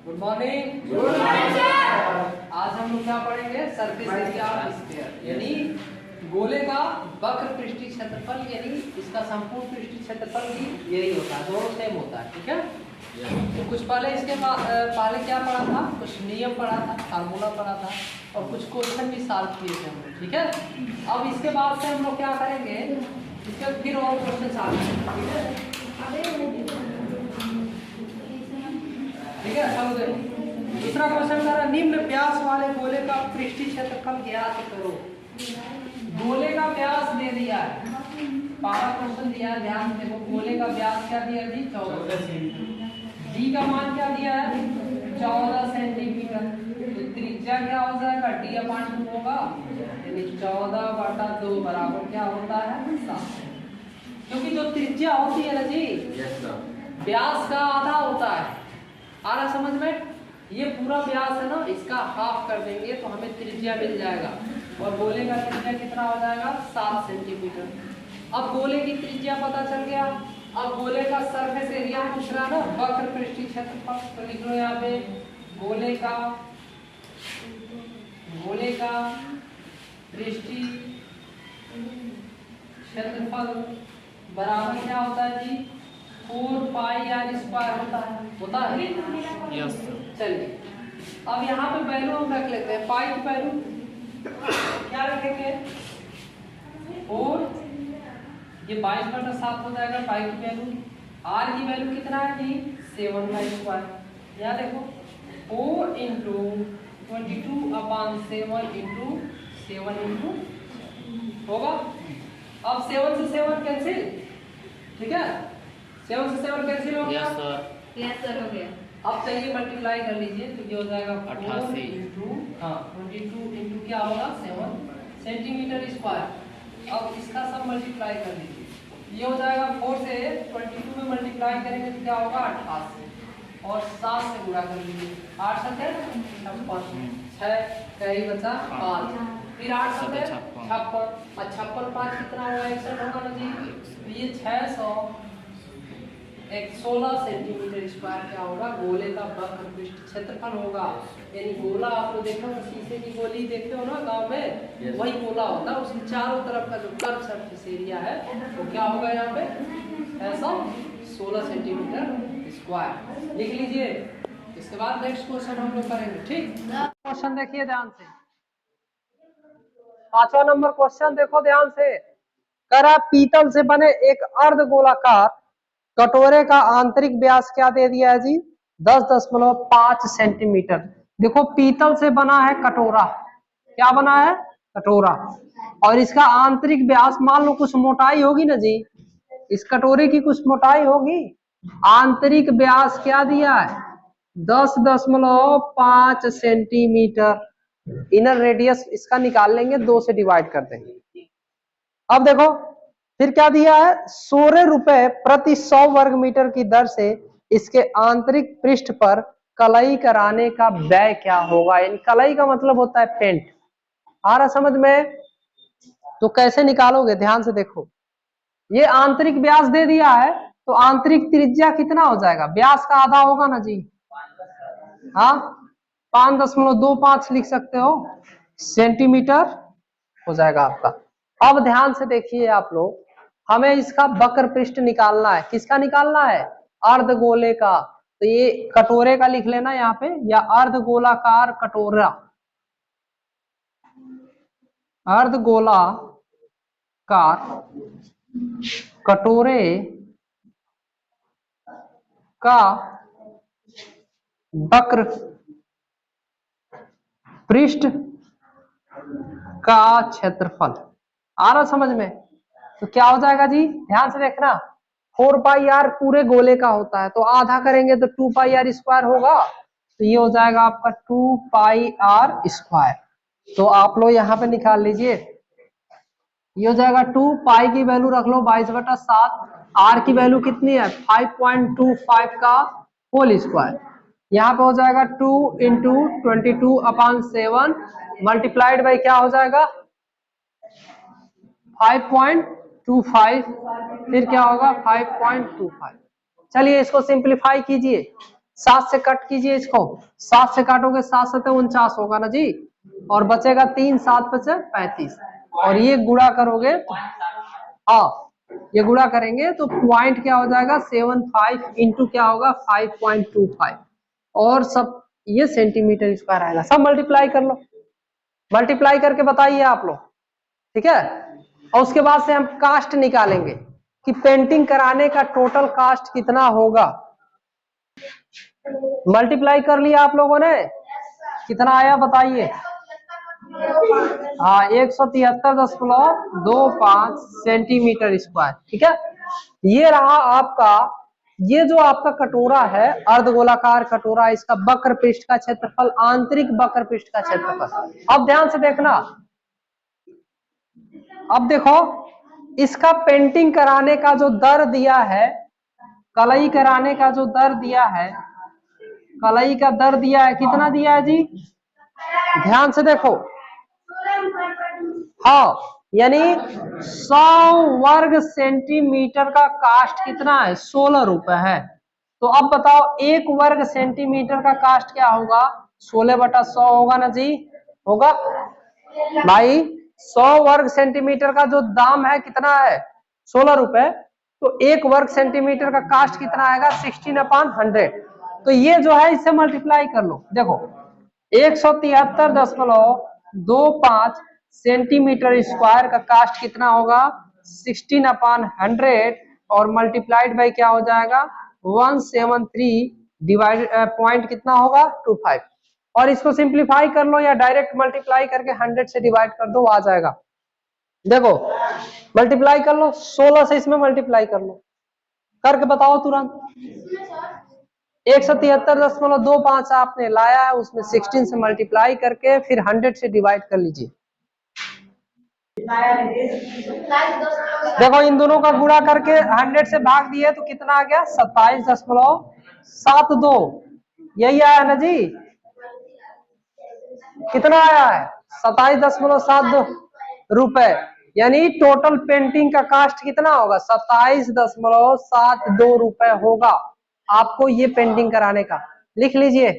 Good morning. आज हम लोग क्या पढ़ेंगे? सरफेस एरिया ऑफ स्फीयर, यानी गोले का वक्र पृष्ठीय क्षेत्रफल, यानी इसका संपूर्ण पृष्ठीय क्षेत्रफल भी यही होता है, दोनों सेम होता है। ठीक है। तो कुछ पहले इसके पहले क्या पढ़ा था? कुछ नियम पढ़ा था, फार्मूला पढ़ा था और कुछ क्वेश्चन भी सॉल्व किए थे हम लोग। ठीक है। अब इसके बाद से हम लोग क्या करेंगे, इसके फिर और क्वेश्चन सॉल्व करेंगे। ठीक है। चलो देखो, दूसरा क्वेश्चन करा, निम्न व्यास वाले गोले का पृष्ठीय क्षेत्रफल ज्ञात करो। गोले का व्यास दे दिया है, पहला क्वेश्चन दिया है, ध्यान से देखो। गोले का व्यास क्या दिया जी? 14 सेंटीमीटर। डी का मान क्या दिया है? 14 सेंटीमीटर। तो त्रिज्या क्या हो जाएगा? d/2 होगा, यानी 14/2 बराबर क्या होता है? 7। क्योंकि जो त्रिज्या होती है ना जी, व्यास का आधा होता है। आ रहा समझ में? ये पूरा व्यास है ना, इसका हाफ कर देंगे तो हमें त्रिज्या मिल जाएगा। और गोले का त्रिज्या कितना हो जाएगा? 7 सेंटीमीटर। अब गोले की त्रिज्या पता चल गया। अब गोले का सरफेस एरिया पूछ रहा है ना, वक्र पृष्ठीय क्षेत्रफल। तो लिख लो यहाँ पे, गोले का पृष्ठीय क्षेत्रफल बराबर क्या होता है जी? 4πr² होता है। यस। चलिए, अब यहाँ पे वैल्यू हम रख लेते हैं। पाई की वैल्यू क्या रखेंगे? 4, ये 22/7 हो जाएगा पाई की वैल्यू। आर की वैल्यू कितना है जी? 7/²। यहाँ देखो, 4 × 22/7 × 7 होगा। अब 7 से 7 कैंसिल। ठीक है, 7 से 7 कैंसिल हो गया। यस सर, हो गया। अब चाहिए मल्टीप्लाई कर लीजिए, तो ये हो जाएगा 88 22 क्या होगा? 7 सेंटीमीटर स्क्वायर। अब इसका सब मल्टीप्लाई कर लीजिए, ये हो जाएगा 4 से 22 में मल्टीप्लाई करेंगे तो क्या होगा? 88 और 7 से गुणा कर लीजिए। 8 7 56, 6 कहीं बचा 5, फिर 8 7 56 और 56 5 कितना होगा? 61 होगा ना जी। तो ये 616 सेंटीमीटर स्क्वायर क्या होगा? गोले का वक्र पृष्ठ क्षेत्रफल होगा। यानी गोला आप लोग देखो, शीशे की गोली देखते हो ना गांव में, वही गोला होता है। उसके चारों तरफ का जो कर्व सरफेस एरिया है वो क्या होगा? यहाँ पे 616 सेंटीमीटर स्क्वायर लिख लीजिए। इसके बाद नेक्स्ट क्वेश्चन हम लोग करेंगे। ठीक, क्वेश्चन देखिए ध्यान से। 5वां नंबर क्वेश्चन देखो ध्यान से। करा, पीतल से बने एक अर्धगोलाकार कटोरे का आंतरिक व्यास क्या दे दिया है जी? 10.5 सेंटीमीटर। देखो, पीतल से बना है कटोरा। क्या बना है? कटोरा। और इसका आंतरिक व्यास मान लो कुछ मोटाई होगी ना जी, इस कटोरे की कुछ मोटाई होगी। आंतरिक व्यास क्या दिया है? 10.5 सेंटीमीटर। इनर रेडियस इसका निकाल लेंगे, 2 से डिवाइड कर देंगे। अब देखो फिर क्या दिया है? 16 रुपए प्रति 100 वर्ग मीटर की दर से इसके आंतरिक पृष्ठ पर कलई कराने का व्यय क्या होगा? यानी कलई का मतलब होता है पेंट। आ रहा समझ में? तो कैसे निकालोगे? ध्यान से देखो, ये आंतरिक व्यास दे दिया है तो आंतरिक त्रिज्या कितना हो जाएगा? व्यास का आधा होगा ना जी। हाँ, 5.25 लिख सकते हो सेंटीमीटर हो जाएगा आपका। अब ध्यान से देखिए आप लोग, हमें इसका वक्र पृष्ठ निकालना है। किसका निकालना है? अर्धगोले का। तो ये कटोरे का लिख लेना यहाँ पे, या अर्धगोलाकार कटोरा। अर्धगोलाकार कटोरे का वक्र पृष्ठ का क्षेत्रफल। आ रहा समझ में? तो क्या हो जाएगा जी? ध्यान से देखना, 4πr पूरे गोले का होता है, तो आधा करेंगे तो 2πr² होगा। तो ये हो जाएगा आपका 2πr²। तो आप लोग यहाँ पे निकाल लीजिए, ये हो जाएगा 2 पाई की वैल्यू रख लो 22/7। आर की वैल्यू कितनी है? 5.25 का होल स्क्वायर। यहाँ पे हो जाएगा 2 × 22/7 मल्टीप्लाइड बाई क्या हो जाएगा? 5.25। फिर क्या होगा? 5.25। चलिए इसको सिंप्लीफाई कीजिए। 7 से कट कीजिए इसको, 7 से काटोगे 7 7 49 होगा ना जी, और बचेगा 3 7 बचे 35, और ये गुणा करोगे तो हाँ ये गुणा करेंगे तो पॉइंट क्या हो जाएगा 75 इंटू क्या होगा 5.25, और सब ये सेंटीमीटर स्क्वायर आएगा। सब मल्टीप्लाई कर लो, मल्टीप्लाई करके बताइए आप लोग, ठीक है। और उसके बाद से हम कास्ट निकालेंगे कि पेंटिंग कराने का टोटल कास्ट कितना होगा। मल्टीप्लाई कर लिया आप लोगों ने, कितना आया बताइए। हाँ 173.25 सेंटीमीटर स्क्वायर, ठीक है। ये रहा आपका, ये जो आपका कटोरा है अर्धगोलाकार कटोरा, इसका वक्र पृष्ठ का क्षेत्रफल, आंतरिक वक्र पृष्ठ का क्षेत्रफल। अब ध्यान से देखना, अब देखो इसका पेंटिंग कराने का जो दर दिया है, कलई कराने का जो दर दिया है, कलई का दर दिया है, कितना दिया है जी, ध्यान से देखो। हाँ यानी 100 वर्ग सेंटीमीटर का कास्ट कितना है 16 रुपए है। तो अब बताओ 1 वर्ग सेंटीमीटर का कास्ट क्या होगा, 16/100 होगा ना जी, होगा भाई। 100 वर्ग सेंटीमीटर का जो दाम है कितना है 16 रुपए, तो 1 वर्ग सेंटीमीटर का कास्ट कितना आएगा 16/100। तो ये जो है इससे मल्टीप्लाई कर लो, देखो 173.25 सेंटीमीटर स्क्वायर का कास्ट कितना होगा 16/100, और मल्टीप्लाइड बाई क्या हो जाएगा 173 डिवाइड पॉइंट कितना होगा 25। और इसको सिंप्लीफाई कर लो या डायरेक्ट मल्टीप्लाई करके 100 से डिवाइड कर दो, आ जाएगा। देखो मल्टीप्लाई कर लो, 16 से इसमें मल्टीप्लाई कर लो, करके बताओ तुरंत। 173.25 आपने लाया है, उसमें 16 से मल्टीप्लाई करके फिर 100 से डिवाइड कर लीजिए। देखो इन दोनों का गुणा करके 100 से भाग दिए तो कितना आ गया 27.72, यही आया ना जी, कितना आया है 27.72 रुपए। यानी टोटल पेंटिंग का कास्ट कितना होगा 27.72 रुपए होगा आपको ये पेंटिंग कराने का, लिख लीजिए।